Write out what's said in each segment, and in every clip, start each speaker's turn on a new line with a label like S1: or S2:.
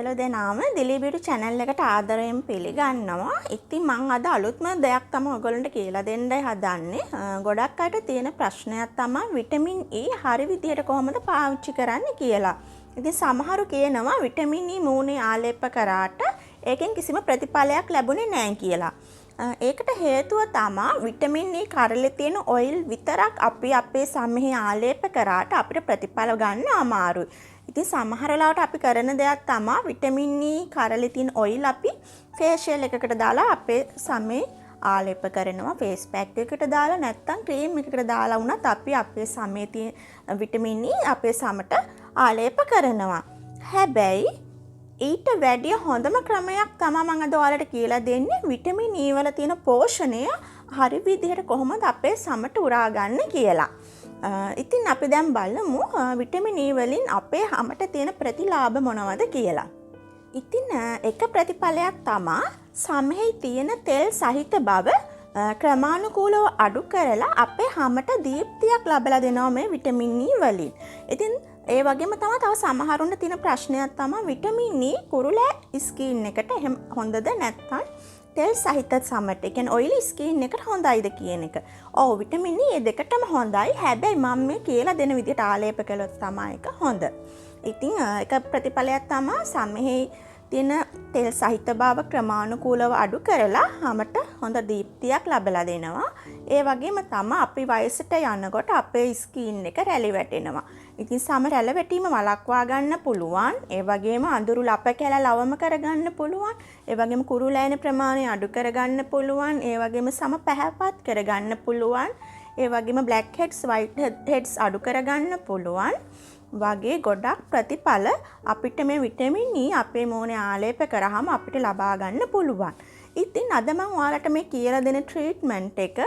S1: සියලු දෙනාම dileebeauty channel එකට ආදරයෙන් පිළිගන්නවා. ඉතින් මම අද අලුත්ම දෙයක් තමයි ඔයගොල්ලන්ට කියලා දෙන්නයි හදන්නේ. ගොඩක් අයට තියෙන ප්‍රශ්නයක් තමයි විටමින් E හරි විදියට කොහොමද පාවිච්චි කරන්නේ කියලා. ඉතින් සමහරු කියනවා විටමින් E මූණේ ආලේප කරාට ඒකෙන් කිසිම ප්‍රතිඵලයක් ලැබුණේ නැහැ කියලා. ඒකට හේතුව තමයි විටමින් E කරලේ තියෙන ඔයිල් විතරක් අපි අපේ සමෙහි ආලේප කරාට අපිට ප්‍රතිඵල ගන්න අමාරුයි. ඉතින් සමහර වෙලාවට අපි කරන දෙයක් තමයි විටමින් E කරලේ තියෙන ඔයිල් අපි ෆේෂියල් එකකට දාලා අපේ සමේ ආලේප කරනවා. ෆේස් පැක් එකකට දාලා නැත්නම් ක්‍රීම් එකකට දාලා වුණත් අපි අපේ සමේ තියෙන විටමින් E අපේ සමට ආලේප කරනවා. හැබැයි ඊට වැඩිය හොඳම ක්‍රමයක් තමයි මම අද ඔයාලට කියලා දෙන්නේ විටමින් E වල තියෙන පෝෂණය හරි විදිහට කොහොමද අපේ සමට උරා ගන්න කියලා. ඉතින් අපි දැන් බලමු විටමින් E වලින් අපේ හමට තියෙන ප්‍රතිලාභ මොනවද කියලා. ඉතින් එක ප්‍රතිඵලයක් තමයි සමෙහි තියෙන තෙල් සහිත බව ක්‍රමානුකූලව අඩු කරලා අපේ හමට දීප්තියක් ලැබලා දෙනවා මේ විටමින් E වලින්. ඉතින් ඒ වගේම තමයි තව සමහරුන්ට තියෙන ප්‍රශ්නයක් තමයි විටමින් E කුරුලෑ ස්කින් එකට හොඳද නැත්නම් තෙල් සහිත සමට, ඒ කියන්නේ ඔයිලි ස්කින් එකට හොඳයිද කියන එක. ඔව් විටමින් E දෙකටම හොඳයි. හැබැයි මම මේ කියලා දෙන විදිහට ආලේප කළොත් තමයි ඒක හොඳ. ඉතින් එක ප්‍රතිඵලයක් තමයි සමෙහි තියෙන තෙල් සහිත බව ක්‍රමානුකූලව අඩු කරලා හැමට හොඳ දීප්තියක් ලැබලා දෙනවා. ඒ වගේම තමයි අපි වයසට යනකොට අපේ ස්කින් එක රැලි වැටෙනවා. ඉතින් සම රැළ වැටීම වළක්වා ගන්න පුළුවන්. ඒ වගේම අඳුරු ලප කැල ලවම කරගන්න පුළුවන්. ඒ වගේම කුරුලෑන ප්‍රමාණය අඩු කරගන්න පුළුවන්. ඒ වගේම සම පැහැපත් කරගන්න පුළුවන්. ඒ වගේම black heads white heads අඩු කරගන්න පුළුවන්. වගේ ගොඩක් ප්‍රතිඵල අපිට මේ විටමින් E අපේ මූණේ ආලේප කරාම අපිට ලබා ගන්න පුළුවන්. ඉතින් අද මම ඔයාලට මේ කියලා දෙන ට්‍රීට්මන්ට් එක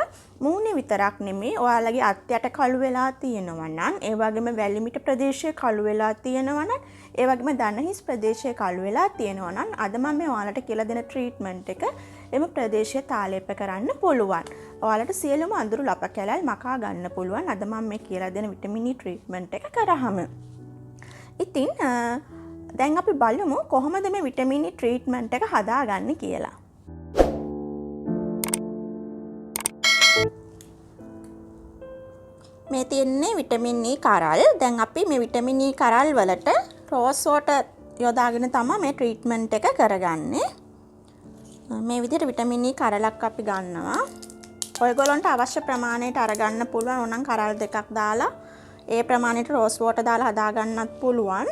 S1: මූණේ විතරක් නෙමෙයි, ඔයාලගේ අත් යට කළු වෙලා තියෙනවා නම්, ඒ වගේම වැලිමිට ප්‍රදේශයේ කළු වෙලා තියෙනවා නම්, ඒ වගේම දණහිස් ප්‍රදේශයේ කළු වෙලා තියෙනවා නම් අද මම මේ ඔයාලට කියලා දෙන ට්‍රීට්මන්ට් එක එම ප්‍රදේශයේ ආලේප කරන්න පුළුවන්. ඔයාලට සියලුම අඳුරු ලප කැලල් මකා ගන්න පුළුවන් අද මම මේ කියලා දෙන විටමින් E ට්‍රීට්මන්ට් එක කරාම. ඉතින් දැන් අපි බලමු කොහොමද මේ විටමින් E ට්‍රීට්මන්ට් එක හදාගන්නේ කියලා. මේ තියෙන්නේ විටමින් E කරල්. දැන් අපි මේ විටමින් E කරල් වලට රෝස් වෝටර් යොදාගෙන තමයි මේ ට්‍රීට්මන්ට් එක කරගන්නේ. මේ විදිහට විටමින් E කරලක් අපි ගන්නවා. ඔයගොල්ලන්ට අවශ්‍ය ප්‍රමාණයට අරගන්න පුළුවන්. ඕනනම් කරල් දෙකක් දාලා ඒ ප්‍රමාණයට රෝස් වෝටර් දාලා හදා ගන්නත් පුළුවන්.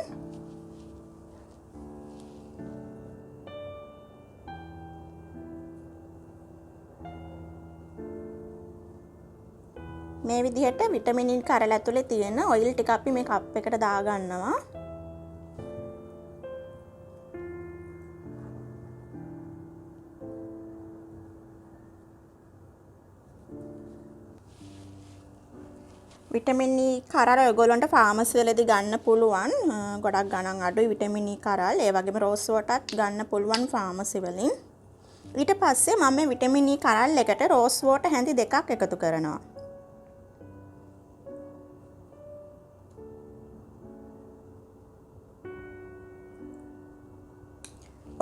S1: මේ විදිහට විටමින් E කරල ඇතුලේ තියෙන ඔයිල් ටික අපි මේ කප් එකට දා ගන්නවා. විටමින් E කරල් ඔයගොල්ලන්ට ෆාමසි වලදී ගන්න පුළුවන්. ගොඩක් ගණන් අඩුයි විටමින් E කරල්. ඒ වගේම රෝස් වෝටර්ත් ගන්න පුළුවන් ෆාමසි වලින්. ඊට පස්සේ මම මේ විටමින් E කරල් එකට රෝස් වෝටර් හැඳි දෙකක් එකතු කරනවා.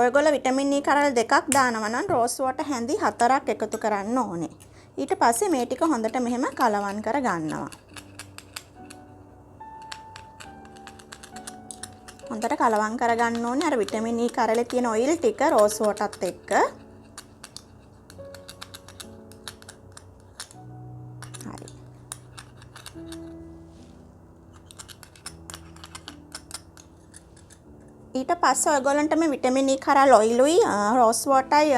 S1: ඔයගොල්ලෝ විටමින් E කරල් දෙකක් දානවා නම් රෝස් වෝටර් හැඳි 4ක් එකතු කරන්න ඕනේ. ඊට පස්සේ මේ ටික හොඳට මෙහෙම කලවම් කර ගන්නවා. හොඳට කලවම් කරගන්න ඕනේ අර විටමින් E කරලේ තියෙන ඔයිල් ටික රෝස් වෝටර්ත් එක්ක. හරි. ඊට පස්සේ ඔයගොල්ලන්ට මේ විටමින් E කරල් ඔයිලුයි රෝස් වෝටර්යි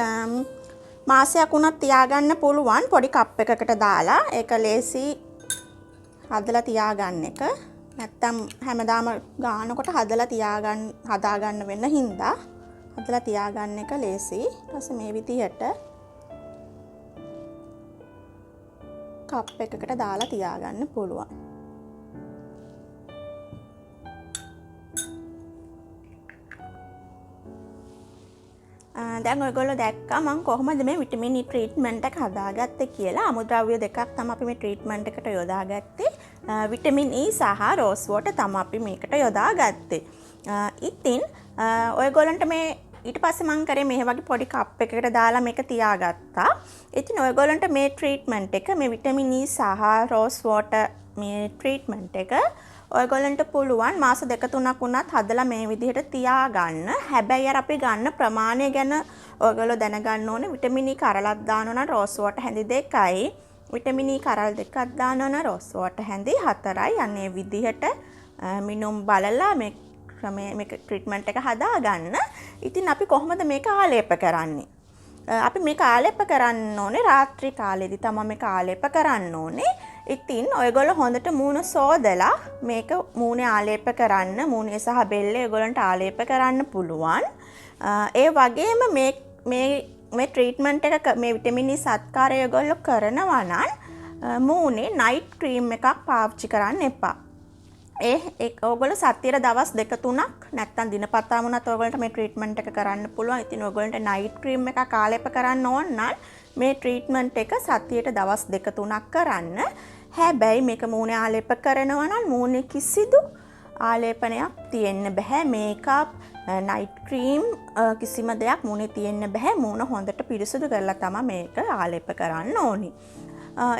S1: මාසයක් උනත් තියාගන්න පුළුවන් පොඩි කප් එකකට දාලා. ඒක ලේසි හදලා තියාගන්න එක. නැත්තම් හැමදාම ගානකොට හදාගන්න වෙන හින්දා හදලා තියාගන්න එක ලේසි. ඊට පස්සේ මේ විදිහට කප් එකකට දාලා තියාගන්න පුළුවන්. දැන් ඔයගොල්ලෝ දැක්කා මම කොහොමද මේ විටමින් E ට්‍රීට්මන්ට් එක හදාගත්තේ කියලා. අමුද්‍රව්‍ය දෙකක් තමයි අපි මේ ට්‍රීට්මන්ට් එකට යොදාගත්තේ. විටමින් E සහ රෝස් වෝටර් තමයි අපි මේකට යොදාගත්තේ. ඉතින් ඔයගොල්ලන්ට මේ ඊට පස්සේ මම කරේ මේ වගේ පොඩි කප් එකකට දාලා මේක තියාගත්තා. ඉතින් ඔයගොල්ලන්ට මේ ට්‍රීට්මන්ට් එක මේ විටමින් E සහ රෝස් වෝටර් මේ ට්‍රීට්මන්ට් එක ඔයගොල්ලන්ට පුළුවන් මාස 2-3ක් වුණත් හදලා මේ විදිහට තියාගන්න. හැබැයි අර අපි ගන්න ප්‍රමාණය ගැන ඔයගොල්ලෝ දැනගන්න ඕනේ. විටමින් E කරලක් දානවා නම් රෝස් වෝටර් හැඳි 2යි. විටමින් E කරල් 2ක් දානවා නම් රෝස් වෝටර් හැඳි 4යි. අනේ විදිහට මිනුම් බලලා මේ මේක ට්‍රීට්මන්ට් එක හදාගන්න. ඉතින් අපි කොහොමද මේක ආලේප කරන්නේ? අපි මේක ආලේප කරන්න ඕනේ රාත්‍රී කාලෙදි තමයි මේක ආලේප කරන්න ඕනේ. ඉතින් ඔයගොල්ලෝ හොඳට මූණ සෝදලා මේක මූණේ ආලේප කරන්න, මූණේ සහ බෙල්ලේ ඔයගොල්ලන්ට ආලේප කරන්න පුළුවන්. ඒ වගේම මේ ට්‍රීට්මන්ට් එක මේ විටමින් E සත්කාරය ඔයගොල්ලෝ කරනවා නම් මූණේ නයිට් ක්‍රීම් එකක් පාවිච්චි කරන්න එපා. ඔයගොල්ලෝ සතියේ දවස් 2-3ක් නැත්තම් දිනපතාම උනත් ඔයගොල්ලන්ට මේ ට්‍රීට්මන්ට් එක කරන්න පුළුවන්. ඉතින් ඔයගොල්ලන්ට නයිට් ක්‍රීම් එකක් ආලේප කරන්න ඕන නම් මේ ට්‍රීට්මන්ට් එක සතියේ දවස් 2-3ක් කරන්න. හැබැයි මේක මූණේ ආලේප කරනවා නම් මූණේ කිසිදු ආලේපනයක් තියෙන්න බෑ. මේකප් නයිට් ක්‍රීම් කිසිම දෙයක් මූණේ තියෙන්න බෑ. මූණ හොඳට පිරිසිදු කරලා තමයි මේක ආලේප කරන්න ඕනි.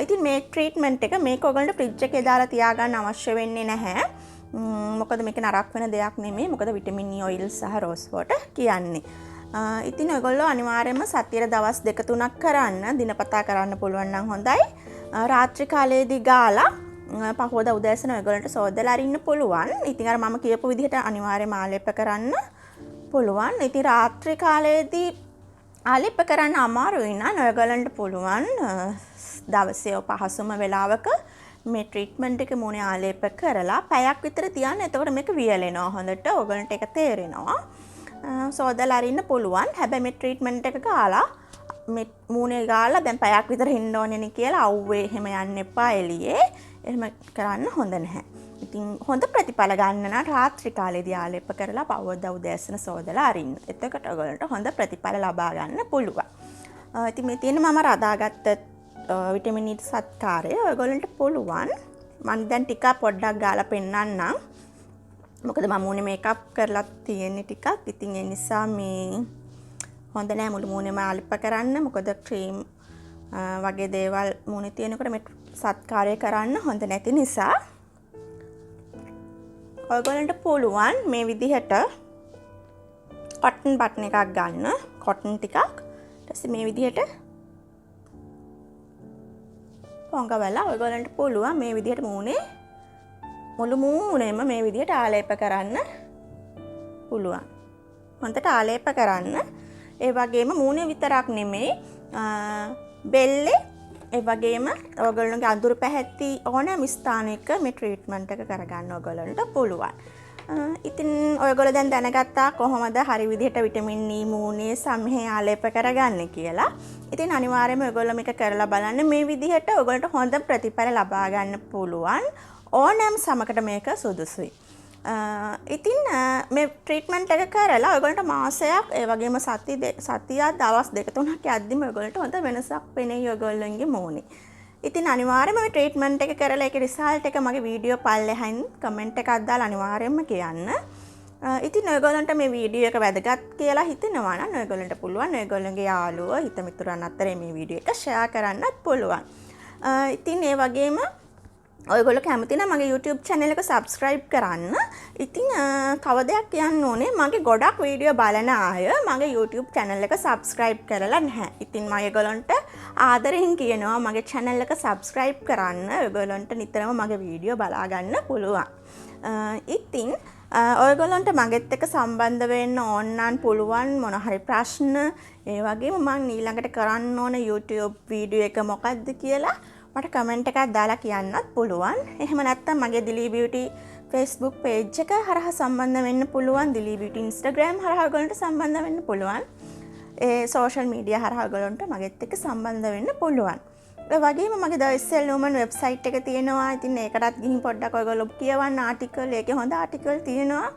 S1: ඉතින් මේ ට්‍රීට්මන්ට් එක මේක ඔයගොල්ලන්ට ෆ්‍රිජ් එකේ දාලා තියාගන්න අවශ්‍ය වෙන්නේ නැහැ. මොකද මේක නරක වෙන දෙයක් නෙමෙයි. මොකද විටමින් E ඔයිල් සහ රෝස් වෝටර් කියන්නේ. ඉතින් ඔයගොල්ලෝ අනිවාර්යයෙන්ම සතියේ දවස් 2-3ක් කරන්න. දිනපතා කරන්න පුළුවන් නම් හොඳයි. රාත්‍රී කාලයේදී ගාලා පහවදා උදෑසන ඔයගොල්ලන්ට සෝදලා අරින්න පුළුවන්. ඉතින් අර මම කියපු විදිහට අනිවාර්යයෙන්ම ආලේප කරන්න පුළුවන්. ඉතින් රාත්‍රී කාලයේදී ආලේප කරන්න අමාරුයි නම් ඔයගොල්ලන්ට පුළුවන් දවසේ පහසුම වෙලාවක මේ ට්‍රීට්මන්ට් එක මූණේ ආලේප කරලා පැයක් විතර තියන්න. එතකොට මේක වියලෙනවා හොඳට. ඔයගොල්ලන්ට ඒක තේරෙනවා. සෝදලා අරින්න පුළුවන්. හැබැයි මේ ට්‍රීට්මන්ට් එක ගාලා මේ මූණේ ගාලා දැන් පැයක් විතර ඉන්න ඕනේ නේ කියලා අවුවේ එහෙම යන්න එපා එළියේ. එහෙම කරන්න හොඳ නැහැ. ඉතින් හොඳ ප්‍රතිඵල ගන්න නම් රාත්‍රී කාලේදී ආලේප කරලා පහවදා උදෑසන සෝදලා අරින්න. එතකොට ඔයගොල්ලන්ට හොඳ ප්‍රතිඵල ලබා ගන්න පුළුවන්. ඉතින් මේ තියෙන මම රදාගත්ත විටමින් E සත්කාරය ඔයගොල්ලන්ට පුළුවන්. මම දැන් ටිකක් පොඩ්ඩක් ගාලා පෙන්නන්නම්. මොකද මම මූණේ මේකප් කරලා තියෙන්නේ ටිකක්. ඉතින් ඒ නිසා මේ හොඳ නෑ මුළු මූණේම ආලේප කරන්න. මොකද ක්‍රීම් වගේ දේවල් මූණේ තියෙනකොට මේ සත්කාරය කරන්න හොඳ නැති නිසා ඔයගොල්ලන්ට පුළුවන් මේ විදිහට කොටන් බටන් එකක් ගන්න. කොටන් ටිකක් ඊට පස්සේ මේ විදිහට පොංගවලා ඔයගොල්ලන්ට පුළුවන් මේ විදිහට මූණේ මුළු මූණේම මේ විදිහට ආලේප කරන්න පුළුවන්. හොඳට ආලේප කරන්න. ඒ වගේම මූණේ විතරක් නෙමෙයි බෙල්ලේ ඒ වගේම ඔයගොල්ලන්ගේ අඳුරු පැහැති ඕනෑම ස්ථානයක මේ ට්‍රීට්මන්ට් එක කරගන්න ඔයගොල්ලන්ට පුළුවන්. ඉතින් ඔයගොල්ලෝ දැන් දැනගත්තා කොහොමද හරි විදිහට විටමින් E මූණේ සමහේ ආලේප කරගන්නේ කියලා. ඉතින් අනිවාර්යයෙන්ම ඔයගොල්ලෝ මේක කරලා බලන්න. මේ විදිහට ඔයගොල්ලන්ට හොඳ ප්‍රතිඵල ලබා ගන්න පුළුවන්. ඕනෑම සමකට මේක සුදුසුයි. ඉතින් මේ ට්‍රීට්මන්ට් එක කරලා ඔයගොල්ලන්ට මාසයක් ඒ වගේම සතියක් දවස් 2-3ක් යද්දිම ඔයගොල්ලන්ට හොඳ වෙනසක් පෙනෙයි ඔයගොල්ලන්ගේ මූණේ. ඉතින් අනිවාර්යයෙන්ම මේ ට්‍රීට්මන්ට් එක කරලා ඒකේ රිසල්ට් එක මගේ වීඩියෝ පල්ලෙහින් කමෙන්ට් එකක් දාලා අනිවාර්යයෙන්ම කියන්න. ඉතින් ඔයගොල්ලන්ට මේ වීඩියෝ එක වැදගත් කියලා හිතෙනවා නම් ඔයගොල්ලන්ට පුළුවන් ඔයගොල්ලන්ගේ යාළුවෝ හිත මිතුරන් අතරේ මේ වීඩියෝ එක ෂෙයා කරන්නත් පුළුවන්. ඉතින් ඒ වගේම ඔයගොල්ලෝ කැමති නම් මගේ YouTube channel එක subscribe කරන්න. ඉතින් තව දෙයක් කියන්න ඕනේ මගේ ගොඩක් වීඩියෝ බලන අය මගේ YouTube channel එක subscribe කරලා නැහැ. ඉතින් මම ඔයගොල්ලන්ට ආදරෙන් කියනවා මගේ channel එක subscribe කරන්න. ඔයගොල්ලන්ට නිතරම මගේ වීඩියෝ බලා ගන්න පුළුවන්. ඉතින් ඔයගොල්ලන්ට මගෙත් එක්ක සම්බන්ධ වෙන්න ඕන නම් පුළුවන් මොන හරි ප්‍රශ්න ඒ වගේම මම ඊළඟට කරන්න ඕන YouTube වීඩියෝ එක මොකක්ද කියලා මට කමෙන්ට් එකක් දාලා කියන්නත් පුළුවන්. එහෙම නැත්නම් මගේ dileebeauty Facebook page එක හරහා සම්බන්ධ වෙන්න පුළුවන්. dileebeauty Instagram හරහා ඔයගොල්ලන්ට සම්බන්ධ වෙන්න පුළුවන්. ඒ social media හරහා ඔයගොල්ලන්ට මගෙත් එක්ක සම්බන්ධ වෙන්න පුළුවන්. ඒ වගේම මගේ The SL Woman website එක තියෙනවා. ඉතින් ඒකටත් ගිහින් පොඩ්ඩක් ඔයගොල්ලෝ කියවන්න ආටිකල් ඒකේ හොඳ ආටිකල් තියෙනවා.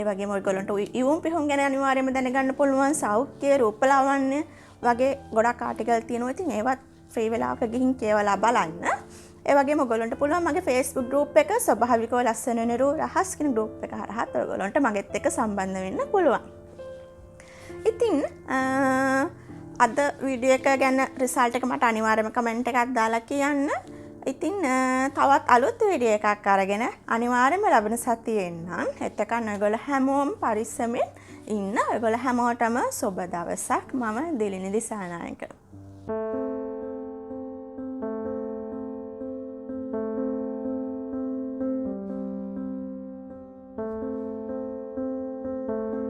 S1: ඒ වගේම ඔයගොල්ලන්ට ඉවුම් පිහුම් ගැන අනිවාර්යයෙන්ම දැනගන්න පුළුවන්. සෞඛ්‍ය රූපලාවන්‍ය වගේ ගොඩක් ආටිකල් තියෙනවා. ඉතින් ඒවත් ෆ්‍රී වෙලාවක ගිහින් කියවලා බලන්න. ඒ වගේම ඔයගොල්ලන්ට පුළුවන් මගේ Facebook group එක ස්වභාවිකව ලස්සන නිරු රහස් කියන group එක හරහා ඔයගොල්ලන්ට මගෙත් එක්ක සම්බන්ධ වෙන්න පුළුවන්. ඉතින් අද වීඩියෝ එක ගැන රිසල්ට් එක මට අනිවාර්යයෙන්ම කමෙන්ට් එකක් දාලා කියන්න. ඉතින් තවත් අලුත් වීඩියෝ එකක් අරගෙන අනිවාර්යයෙන්ම ලබන සතියේ එන්නම්. එතකන් ඔයගොල්ලෝ හැමෝම පරිස්සමෙන් ඉන්න. ඔයගොල්ලෝ හැමෝටම සුබ දවසක්. මම දිලිනි දිසානායක.